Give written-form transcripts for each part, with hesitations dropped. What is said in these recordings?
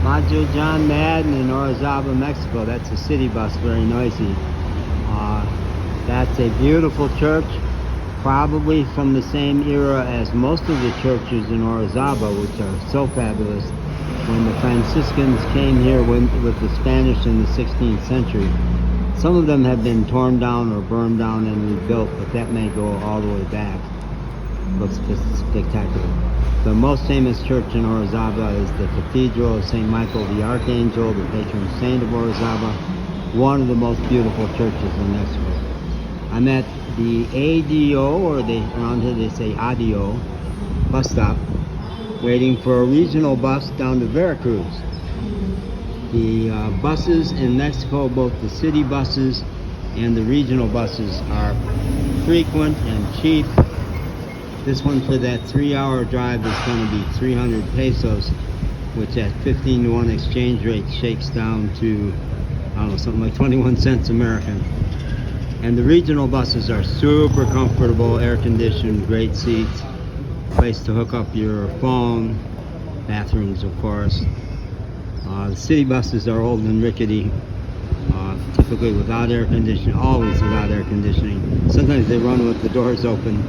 Majo John Madden in Orizaba, Mexico. That's a city bus, very noisy. That's a beautiful church, probably from the same era as most of the churches in Orizaba, which are so fabulous. When the Franciscans came here with the Spanish in the 16th century, some of them have been torn down or burned down and rebuilt, but that may go all the way back. Looks spectacular. The most famous church in Orizaba is the Cathedral of St. Michael the Archangel, the patron saint of Orizaba, one of the most beautiful churches in Mexico. I'm at the ADO, or around here they say ADO, bus stop, waiting for a regional bus down to Veracruz. The buses in Mexico, both the city buses and the regional buses, are frequent and cheap. This one for that 3-hour drive is going to be 300 pesos, which at 15-to-1 exchange rate shakes down to, I don't know, something like 21 cents American. And the regional buses are super comfortable, air conditioned, great seats, place to hook up your phone, bathrooms of course. The city buses are old and rickety, typically without air conditioning, always without air conditioning. Sometimes they run with the doors open.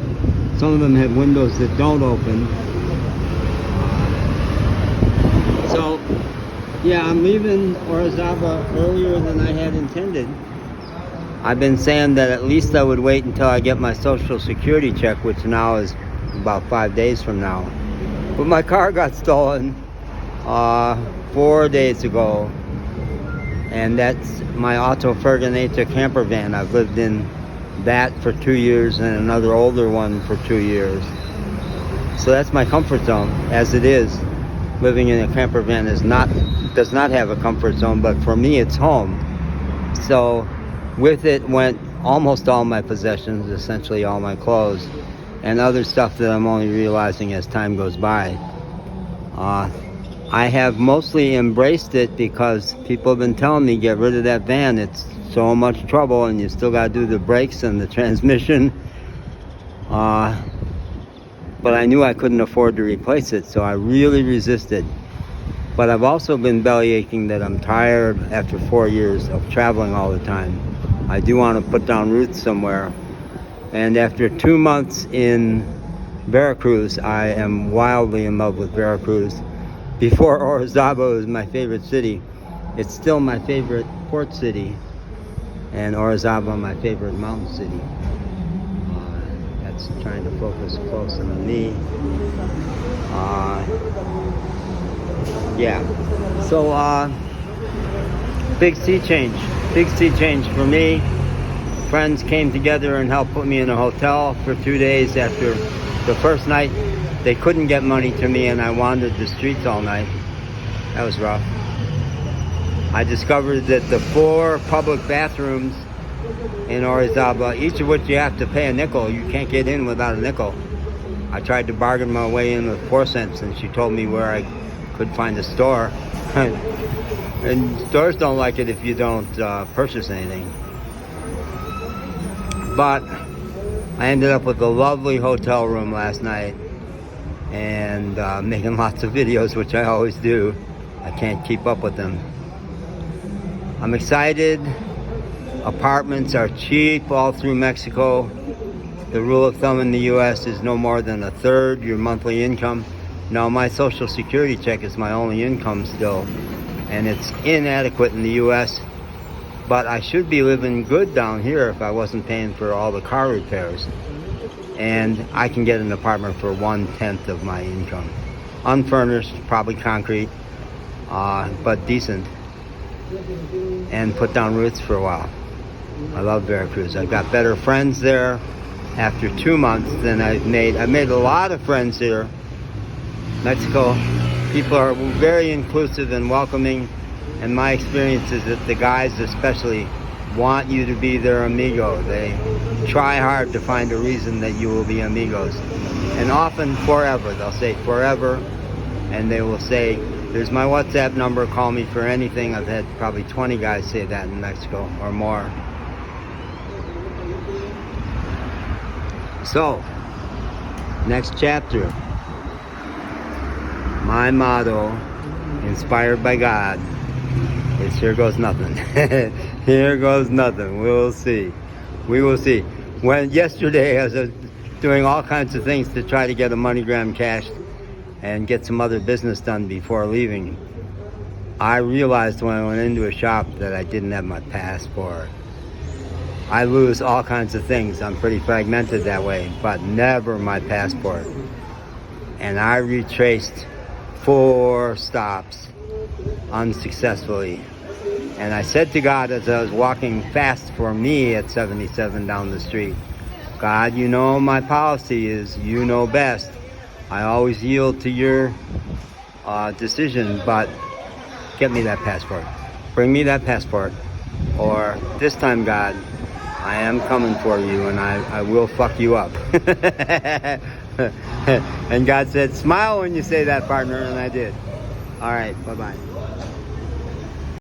Some of them have windows that don't open. So, yeah, I'm leaving Orizaba earlier than I had intended. I've been saying that at least I would wait until I get my Social Security check, which now is about 5 days from now. But my car got stolen 4 days ago, and that's my Auto Furgoneta camper van. I've lived in that for 2 years and another older one for 2 years. So that's my comfort zone as it is. Living in a camper van does not have a comfort zone, but for me it's home. So with it went almost all my possessions, essentially all my clothes, and other stuff that I'm only realizing as time goes by. I have mostly embraced it because people have been telling me, get rid of that van, it's so much trouble and you still got to do the brakes and the transmission. But I knew I couldn't afford to replace it, so I really resisted. But I've also been belly aching that I'm tired after 4 years of traveling all the time. I do want to put down roots somewhere. And after 2 months in Veracruz, I am wildly in love with Veracruz. Before Orizaba was my favorite city, it's still my favorite port city, and Orizaba my favorite mountain city. That's trying to focus close on me. Yeah. So big sea change for me. Friends came together and helped put me in a hotel for 2 days. After the first night, they couldn't get money to me and I wandered the streets all night. That was rough. I discovered that the 4 public bathrooms in Orizaba, each of which you have to pay a nickel, you can't get in without a nickel. I tried to bargain my way in with 4 cents and she told me where I could find a store. And stores don't like it if you don't purchase anything. But I ended up with a lovely hotel room last night and making lots of videos, which I always do. I can't keep up with them. I'm excited. Apartments are cheap all through Mexico. The rule of thumb in the U.S. is no more than a third your monthly income. Now, my Social Security check is my only income still, and it's inadequate in the U.S., but I should be living good down here if I wasn't paying for all the car repairs. And I can get an apartment for 1/10 of my income. Unfurnished, probably concrete, but decent. And put down roots for a while. I love Veracruz. I've got better friends there after 2 months than I've made. I've made a lot of friends here. Mexico, people are very inclusive and welcoming. And my experience is that the guys especially want you to be their amigo. They try hard to find a reason that you will be amigos. And often forever. They'll say forever. And they will say, there's my WhatsApp number, call me for anything. I've had probably 20 guys say that in Mexico or more. So, next chapter. My motto inspired by God. It's here goes nothing. Here goes nothing. We'll see. We will see. When yesterday I was doing all kinds of things to try to get a MoneyGram cashed and get some other business done before leaving, I realized when I went into a shop that I didn't have my passport. I lose all kinds of things. I'm pretty fragmented that way, but never my passport. And I retraced 4 stops unsuccessfully. And I said to God as I was walking fast for me at 77 down the street, God, you know my policy is you know best. I always yield to your decision, but get me that passport. Bring me that passport. Or this time, God, I am coming for you and I will fuck you up. And God said, smile when you say that, partner, and I did. All right, bye-bye.